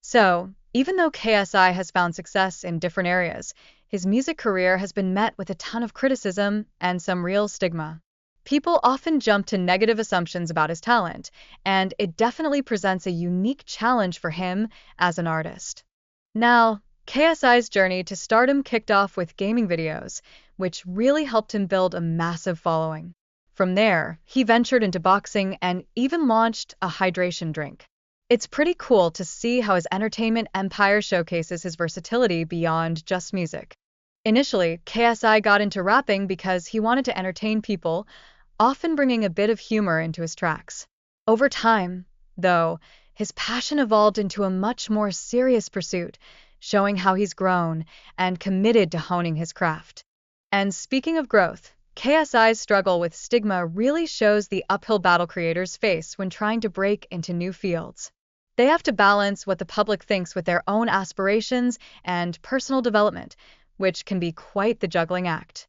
So, even though KSI has found success in different areas, his music career has been met with a ton of criticism and some real stigma. People often jump to negative assumptions about his talent, and it definitely presents a unique challenge for him as an artist. Now, KSI's journey to stardom kicked off with gaming videos, which really helped him build a massive following. From there, he ventured into boxing and even launched a hydration drink. It's pretty cool to see how his entertainment empire showcases his versatility beyond just music. Initially, KSI got into rapping because he wanted to entertain people, often bringing a bit of humor into his tracks. Over time, though, his passion evolved into a much more serious pursuit, showing how he's grown and committed to honing his craft. And speaking of growth, KSI's struggle with stigma really shows the uphill battle creators face when trying to break into new fields. They have to balance what the public thinks with their own aspirations and personal development, which can be quite the juggling act.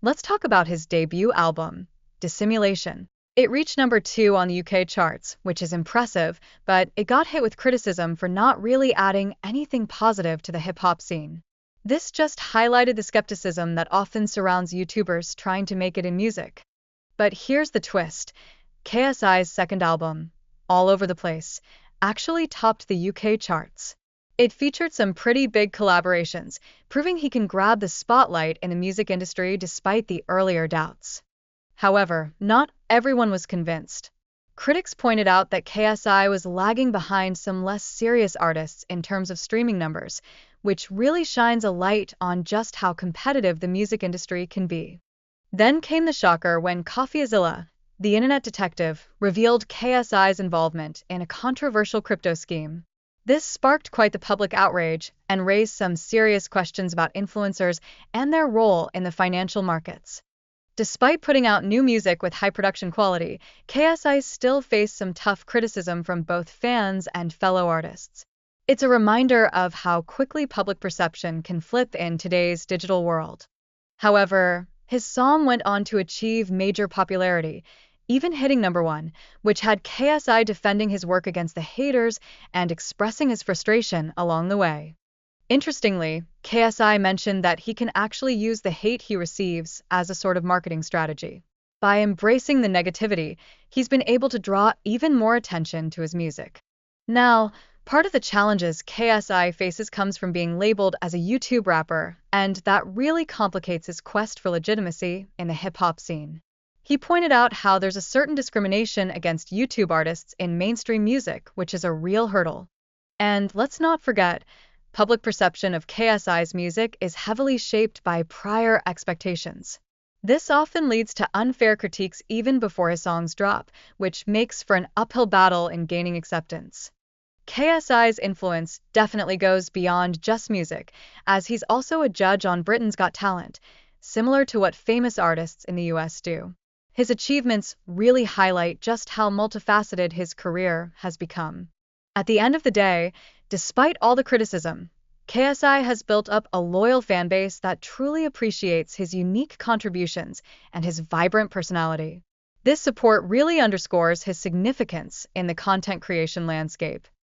Let's talk about his debut album, Dissimulation. It reached number 2 on the UK charts, which is impressive, but it got hit with criticism for not really adding anything positive to the hip-hop scene. This just highlighted the skepticism that often surrounds YouTubers trying to make it in music. But here's the twist. KSI's second album, All Over the Place, actually topped the UK charts. It featured some pretty big collaborations, proving he can grab the spotlight in the music industry despite the earlier doubts. However, not everyone was convinced. Critics pointed out that KSI was lagging behind some less serious artists in terms of streaming numbers, which really shines a light on just how competitive the music industry can be. Then came the shocker when CoffeeZilla, the internet detective, revealed KSI's involvement in a controversial crypto scheme. This sparked quite the public outrage and raised some serious questions about influencers and their role in the financial markets. Despite putting out new music with high production quality, KSI still faced some tough criticism from both fans and fellow artists. It's a reminder of how quickly public perception can flip in today's digital world. However, his song went on to achieve major popularity, even hitting number 1, which had KSI defending his work against the haters and expressing his frustration along the way. Interestingly, KSI mentioned that he can actually use the hate he receives as a sort of marketing strategy. By embracing the negativity, he's been able to draw even more attention to his music. Now, part of the challenges KSI faces comes from being labeled as a YouTube rapper, and that really complicates his quest for legitimacy in the hip-hop scene. He pointed out how there's a certain discrimination against YouTube artists in mainstream music, which is a real hurdle. And let's not forget, public perception of KSI's music is heavily shaped by prior expectations. This often leads to unfair critiques even before his songs drop, which makes for an uphill battle in gaining acceptance. KSI's influence definitely goes beyond just music, as he's also a judge on Britain's Got Talent, similar to what famous artists in the US do. His achievements really highlight just how multifaceted his career has become. At the end of the day, despite all the criticism, KSI has built up a loyal fan base that truly appreciates his unique contributions and his vibrant personality. This support really underscores his significance in the content creation landscape.